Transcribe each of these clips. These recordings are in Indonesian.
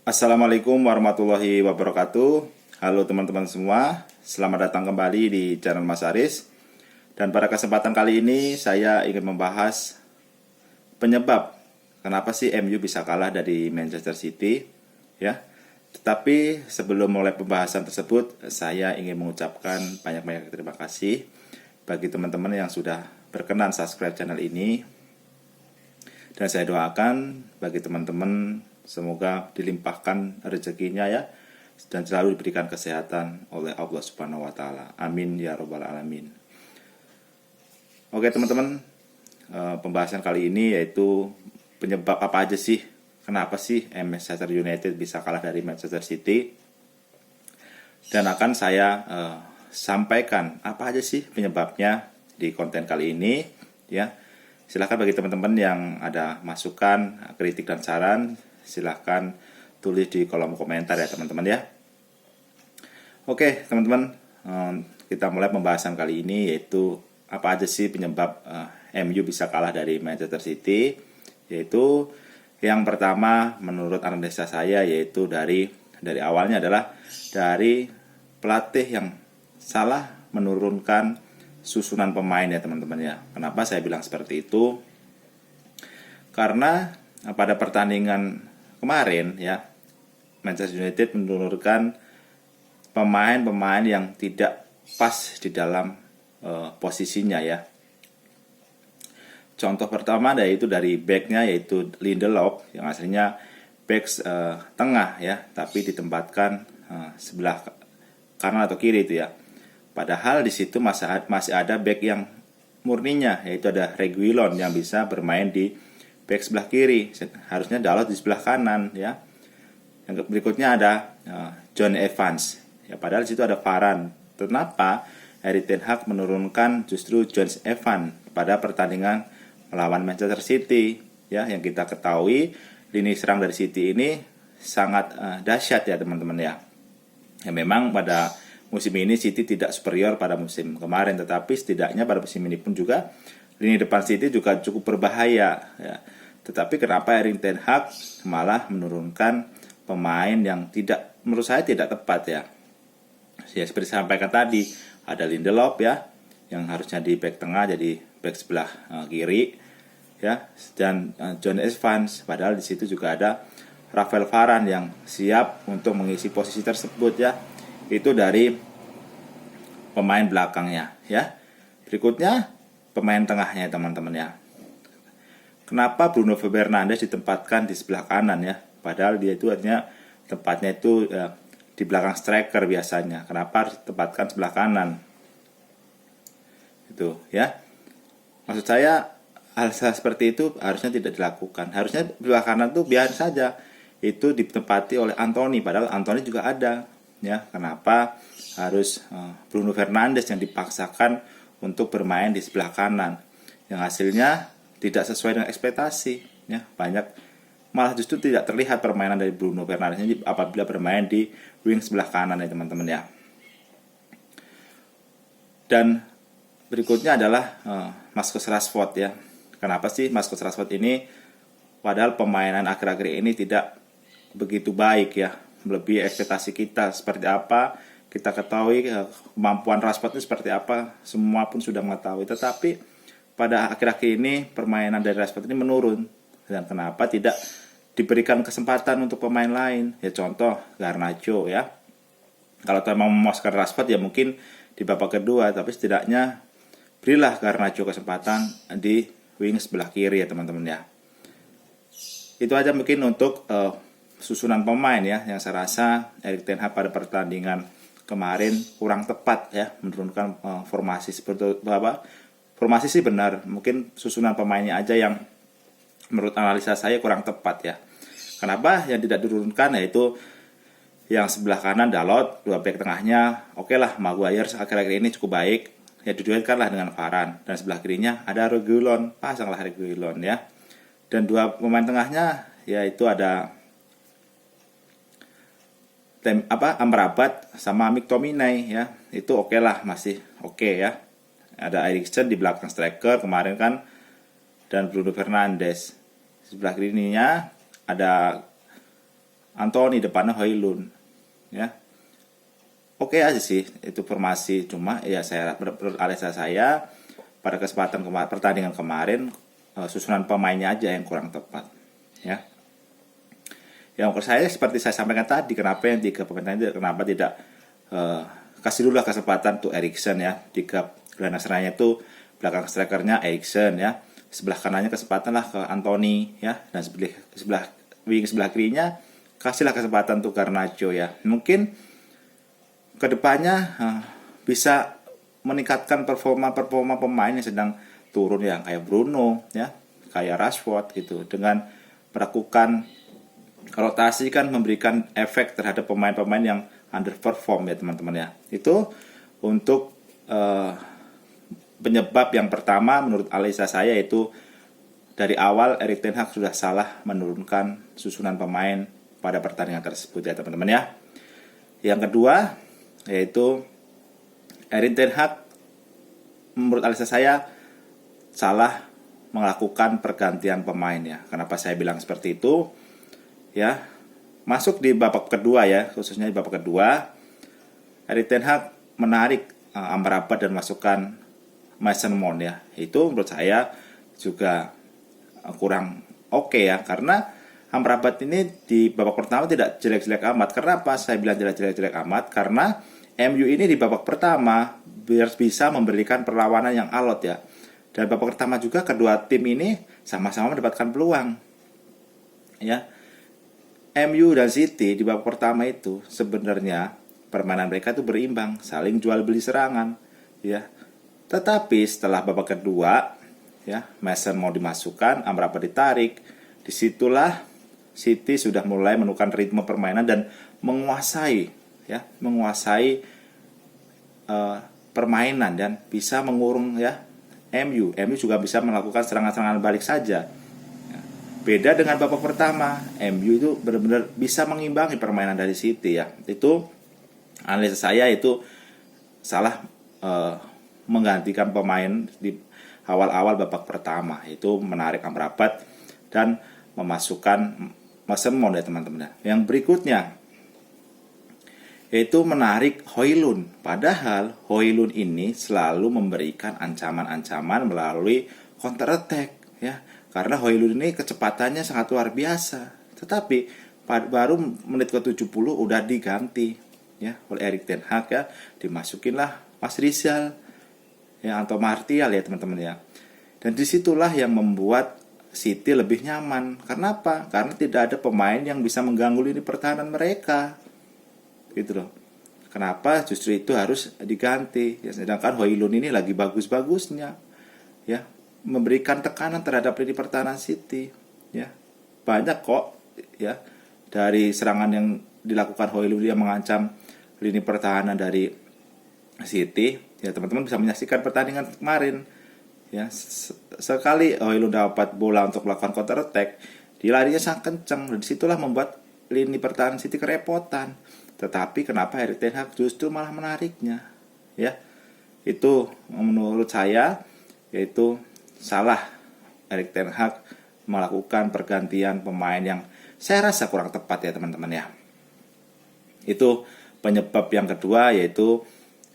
Assalamualaikum warahmatullahi wabarakatuh. Halo teman-teman semua, selamat datang kembali di channel Mas Aris. Dan pada kesempatan kali ini saya ingin membahas penyebab kenapa sih MU bisa kalah dari Manchester City, ya. Tetapi sebelum mulai pembahasan tersebut, saya ingin mengucapkan banyak-banyak terima kasih bagi teman-teman yang sudah berkenan subscribe channel ini. Dan saya doakan bagi teman-teman semoga dilimpahkan rezekinya ya, dan selalu diberikan kesehatan oleh Allah Subhanahu wa taala. Amin ya rabbal alamin. Oke teman-teman, pembahasan kali ini yaitu penyebab apa aja sih, kenapa sih Manchester United bisa kalah dari Manchester City. Dan akan saya sampaikan apa aja sih penyebabnya di konten kali ini ya. Silahkan bagi teman-teman yang ada masukan, kritik dan saran, silahkan tulis di kolom komentar ya teman-teman ya. Oke teman-teman, kita mulai pembahasan kali ini yaitu apa aja sih penyebab MU bisa kalah dari Manchester City. Yaitu yang pertama menurut analisa saya yaitu dari awalnya adalah dari pelatih yang salah menurunkan susunan pemain ya teman-teman ya. Kenapa saya bilang seperti itu? Karena pada pertandingan kemarin ya, Manchester United menurunkan pemain-pemain yang tidak pas di dalam posisinya ya. Contoh pertama yaitu dari backnya yaitu Lindelof yang aslinya back tengah ya, tapi ditempatkan sebelah kanan atau kiri itu ya. Padahal di situ masih ada back yang murninya, yaitu ada Reguilon yang bisa bermain di back sebelah kiri. Harusnya Dalot di sebelah kanan ya. Yang berikutnya ada John Evans. Ya, padahal di situ ada Varane. Kenapa Erik ten Hag menurunkan justru John Evans pada pertandingan melawan Manchester City? Ya, yang kita ketahui lini serang dari City ini sangat dahsyat ya teman-teman ya. Ya memang pada musim ini City tidak superior pada musim kemarin, tetapi setidaknya pada musim ini pun juga lini depan City juga cukup berbahaya ya. Tetapi kenapa Erik ten Hag malah menurunkan pemain yang menurut saya tidak tepat ya. Ya seperti saya sampaikan tadi, ada Lindelof ya yang harusnya di back tengah jadi back sebelah kiri ya, dan John Evans, padahal di situ juga ada Rafael Varane yang siap untuk mengisi posisi tersebut ya. Itu dari pemain belakangnya ya. Berikutnya pemain tengahnya teman-teman ya. Kenapa Bruno Fernandes ditempatkan di sebelah kanan ya, padahal dia itu artinya tempatnya itu di belakang striker biasanya. Kenapa harus ditempatkan sebelah kanan itu ya. Maksud saya hal seperti itu harusnya tidak dilakukan. Harusnya sebelah kanan tuh biar saja itu ditempati oleh Anthony, padahal Anthony juga ada ya. Kenapa harus Bruno Fernandes yang dipaksakan untuk bermain di sebelah kanan, yang hasilnya tidak sesuai dengan ekspektasi ya. Malah justru tidak terlihat permainan dari Bruno Fernandes apabila bermain di wing sebelah kanan ya teman-teman ya. Dan berikutnya adalah Marcus Rashford ya. Kenapa sih Marcus Rashford ini padahal pemainan akhir-akhir ini tidak begitu baik ya, melebihi ekspektasi kita. Seperti apa kita ketahui kemampuan Rashford itu seperti apa, semua pun sudah mengetahui. Tetapi pada akhir-akhir ini permainan dari Rashford ini menurun. Dan kenapa tidak diberikan kesempatan untuk pemain lain? Ya contoh Garnacho ya. Kalau memang memuaskan Rashford ya mungkin di babak kedua, tapi setidaknya berilah Garnacho kesempatan di wing sebelah kiri ya teman-teman ya. Itu aja mungkin untuk susunan pemain ya, yang saya rasa Erik ten Hag pada pertandingan kemarin kurang tepat ya menurunkan formasi seperti apa. Formasi sih benar, mungkin susunan pemainnya aja yang menurut analisa saya kurang tepat ya. Kenapa yang tidak diturunkan, yaitu yang sebelah kanan Dalot, dua back tengahnya oke lah, Maguire akhir-akhir ini cukup baik ya, diduetkanlah dengan Varane, dan sebelah kirinya ada Reguilon, pasanglah Reguilon ya. Dan dua pemain tengahnya yaitu ada Amrabat sama McTominay ya. Itu oke lah, masih oke ya. Ada Eriksen di belakang striker kemarin kan, dan Bruno Fernandes. Sebelah kirinya ada Anthony, depannya Højlund, ya. Oke aja sih itu formasi, cuma ya menurut analisa saya pada kesempatan pertandingan kemarin susunan pemainnya aja yang kurang tepat, ya. Yang menurut saya seperti saya sampaikan tadi, kenapa yang 3 pemain itu kenapa tidak kasih dulu lah kesempatan tuh Eriksen, ya. Jika gelandang serangnya itu belakang strikernya Eriksen, ya. Sebelah kanannya kesempatan lah ke Anthony, ya, dan sebelah wing sebelah kirinya kasihlah kesempatan tuh Garnacho, ya. Mungkin kedepannya bisa meningkatkan performa pemain yang sedang turun, ya, kayak Bruno, ya, kayak Rashford gitu, dengan melakukan rotasi kan memberikan efek terhadap pemain-pemain yang underperform, ya teman-teman, ya. Itu untuk penyebab yang pertama menurut analisa saya, itu dari awal Erik ten Hag sudah salah menurunkan susunan pemain pada pertandingan tersebut, ya teman-teman, ya. Yang kedua yaitu Erik ten Hag menurut analisa saya salah melakukan pergantian pemain, ya. Kenapa saya bilang seperti itu? Ya, masuk di babak kedua, ya, khususnya di babak kedua Erik ten Hag menarik Amrabat dan masukkan Mason Mount, ya. Itu menurut saya juga kurang oke, ya, karena Amrabat ini di babak pertama tidak jelek-jelek amat. Karena apa saya bilang tidak jelek-jelek amat? Karena MU ini di babak pertama bisa memberikan perlawanan yang alot, ya. Dan babak pertama juga kedua tim ini sama-sama mendapatkan peluang, ya. MU dan City di babak pertama itu sebenarnya permainan mereka itu berimbang, saling jual beli serangan, ya. Tetapi setelah babak kedua, ya, Mason mau dimasukkan, Amrabat ditarik, disitulah City sudah mulai menemukan ritme permainan dan menguasai, ya, permainan dan bisa mengurung, ya, MU juga bisa melakukan serangan-serangan balik saja. Beda dengan babak pertama, MU itu benar-benar bisa mengimbangi permainan dari City, ya. Itu analisa saya itu salah menggantikan pemain di awal-awal babak pertama, itu menarik Amrabat dan memasukkan Mason Mount, ya teman-teman. Yang berikutnya yaitu menarik Højlund. Padahal Højlund ini selalu memberikan ancaman-ancaman melalui counter attack, ya. Karena Højlund ini kecepatannya sangat luar biasa. Tetapi baru menit ke-70 udah diganti, ya, oleh Erik ten Hag, ya. Dimasukinlah Mas Rizal, ya, atau Martial, ya teman-teman, ya. Dan disitulah yang membuat City lebih nyaman. Karena apa? Karena tidak ada pemain yang bisa mengganggu lini pertahanan mereka, gitu loh. Kenapa justru itu harus diganti, ya, sedangkan Højlund ini lagi bagus-bagusnya, ya, memberikan tekanan terhadap lini pertahanan City, ya. Banyak kok, ya, dari serangan yang dilakukan Højlund yang mengancam lini pertahanan dari City, ya. Teman-teman bisa menyaksikan pertandingan kemarin, ya. Sekali Højlund dapat bola untuk melakukan counter attack, dia larinya sangat kencang, dan disitulah membuat lini pertahanan City kerepotan. Tetapi kenapa Erik ten Hag justru malah menariknya, ya. Itu menurut saya yaitu salah Erik ten Hag melakukan pergantian pemain yang saya rasa kurang tepat, ya teman-teman, ya. Itu penyebab yang kedua, yaitu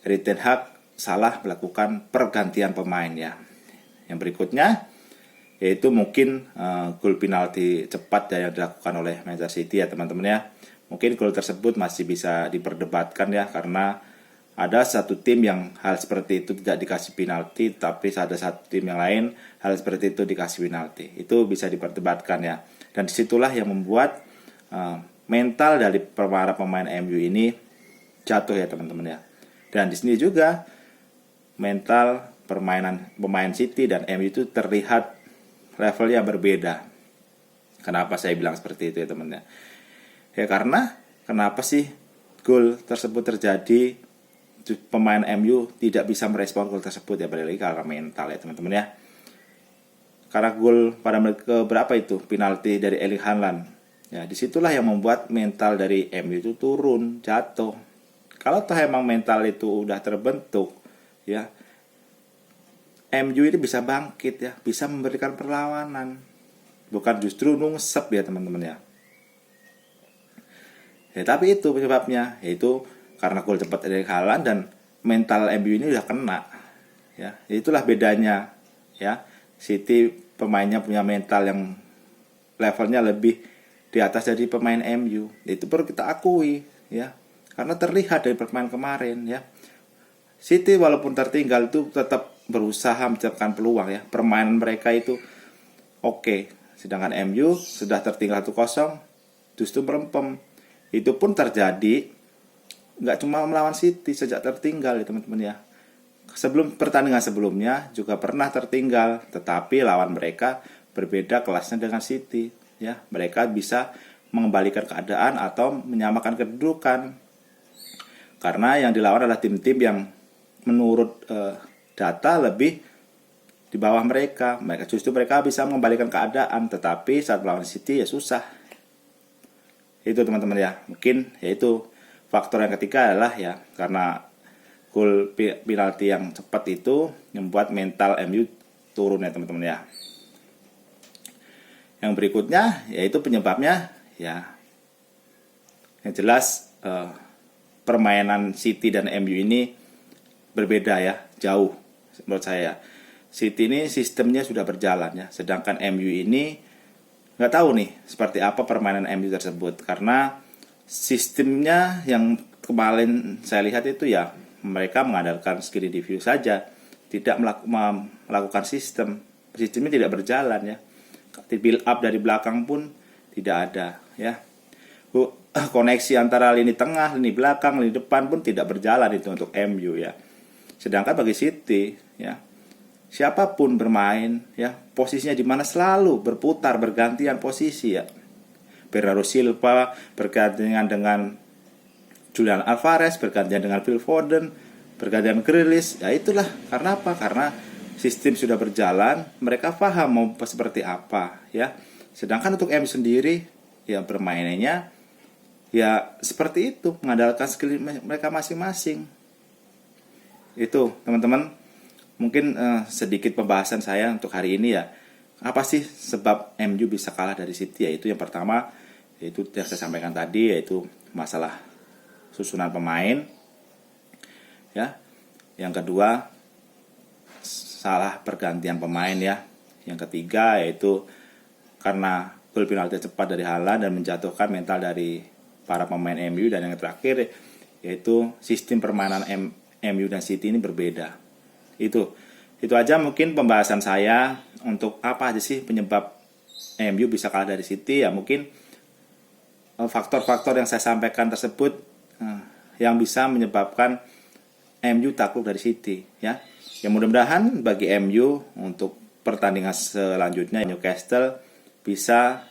Erik ten Hag salah melakukan pergantian pemain, ya. Yang berikutnya yaitu mungkin gol penalti cepat, ya, yang dilakukan oleh Manchester City, ya teman-teman, ya. Mungkin gol tersebut masih bisa diperdebatkan, ya, karena ada satu tim yang hal seperti itu tidak dikasih penalti, tapi ada satu tim yang lain hal seperti itu dikasih penalti. Itu bisa diperdebatkan, ya. Dan disitulah yang membuat mental dari para pemain MU ini jatuh, ya teman-teman, ya. Dan di sini juga mental permainan pemain City dan MU itu terlihat levelnya berbeda. Kenapa saya bilang seperti itu, ya teman-teman, ya? Ya karena kenapa sih gol tersebut terjadi, pemain MU tidak bisa merespon gol tersebut, ya, balik lagi karena mental, ya teman-teman, ya. Karena gol pada menit ke berapa itu penalti dari Erling Haaland, ya, disitulah yang membuat mental dari MU itu turun, jatuh. Kalau toh emang mental itu udah terbentuk, ya, MU itu bisa bangkit, ya, bisa memberikan perlawanan, bukan justru nungsep, ya teman-teman, ya. Ya, tapi itu penyebabnya, yaitu karena gol cepat dari Haaland dan mental MU ini udah kena. Ya, itulah bedanya. Ya, City pemainnya punya mental yang levelnya lebih di atas dari pemain MU. Itu perlu kita akui, ya. Karena terlihat dari permainan kemarin, ya. City walaupun tertinggal itu tetap berusaha menciptakan peluang, ya. Permainan mereka itu oke. Sedangkan MU sudah tertinggal 1-0 justru merempem. Itu pun terjadi nggak cuma melawan City sejak tertinggal ya teman-teman ya. Sebelum pertandingan sebelumnya juga pernah tertinggal, tetapi lawan mereka berbeda kelasnya dengan City. Ya, mereka bisa mengembalikan keadaan atau menyamakan kedudukan. Karena yang dilawan adalah tim-tim yang menurut data lebih di bawah mereka. Justru mereka bisa mengembalikan keadaan, tetapi saat melawan City ya susah. Itu teman-teman ya. Mungkin yaitu faktor yang ketiga adalah ya karena gol penalti yang cepat itu membuat mental MU turun ya teman-teman ya. Yang berikutnya yaitu penyebabnya ya yang jelas permainan City dan MU ini berbeda ya, jauh menurut saya. City ini sistemnya sudah berjalan ya, sedangkan MU ini nggak tahu nih seperti apa permainan MU tersebut, karena sistemnya yang kemarin saya lihat itu ya mereka mengandalkan skill individu saja, tidak melakukan sistemnya tidak berjalan ya. Build up dari belakang pun tidak ada ya. Koneksi antara lini tengah, lini belakang, lini depan pun tidak berjalan itu untuk MU ya. Sedangkan bagi City ya, siapapun bermain ya, posisinya di mana selalu berputar bergantian posisi ya. Bernardo Silva bergantian dengan Julian Alvarez, bergantian dengan Phil Foden, bergantian Grealish. Ya itulah karena apa? Karena sistem sudah berjalan, mereka paham mau seperti apa ya. Sedangkan untuk MU sendiri ya bermainnya ya seperti itu, mengandalkan skill mereka masing-masing. Itu teman-teman, mungkin sedikit pembahasan saya untuk hari ini ya. Apa sih sebab MU bisa kalah dari City? Yaitu yang pertama, yaitu yang saya sampaikan tadi, yaitu masalah susunan pemain ya. Yang kedua, salah pergantian pemain ya. Yang ketiga yaitu karena gol penalti cepat dari Haaland dan menjatuhkan mental dari para pemain MU. Dan yang terakhir yaitu sistem permainan MU dan City ini berbeda. Itu aja mungkin pembahasan saya untuk apa aja sih penyebab MU bisa kalah dari City ya. Mungkin faktor-faktor yang saya sampaikan tersebut yang bisa menyebabkan MU takluk dari City ya. Ya mudah-mudahan bagi MU untuk pertandingan selanjutnya Newcastle bisa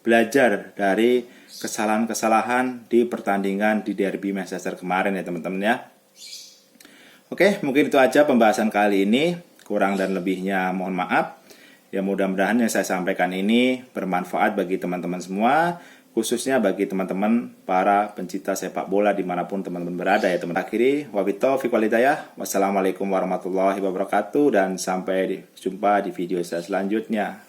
belajar dari kesalahan-kesalahan di pertandingan di derby Manchester kemarin ya teman-teman ya. Oke, mungkin itu aja pembahasan kali ini. Kurang dan lebihnya mohon maaf. Ya mudah-mudahan yang saya sampaikan ini bermanfaat bagi teman-teman semua, khususnya bagi teman-teman para pencinta sepak bola dimanapun teman-teman berada ya teman. Akhiri wabillahi walhidayah. Wassalamualaikum warahmatullahi wabarakatuh dan sampai jumpa di video saya selanjutnya.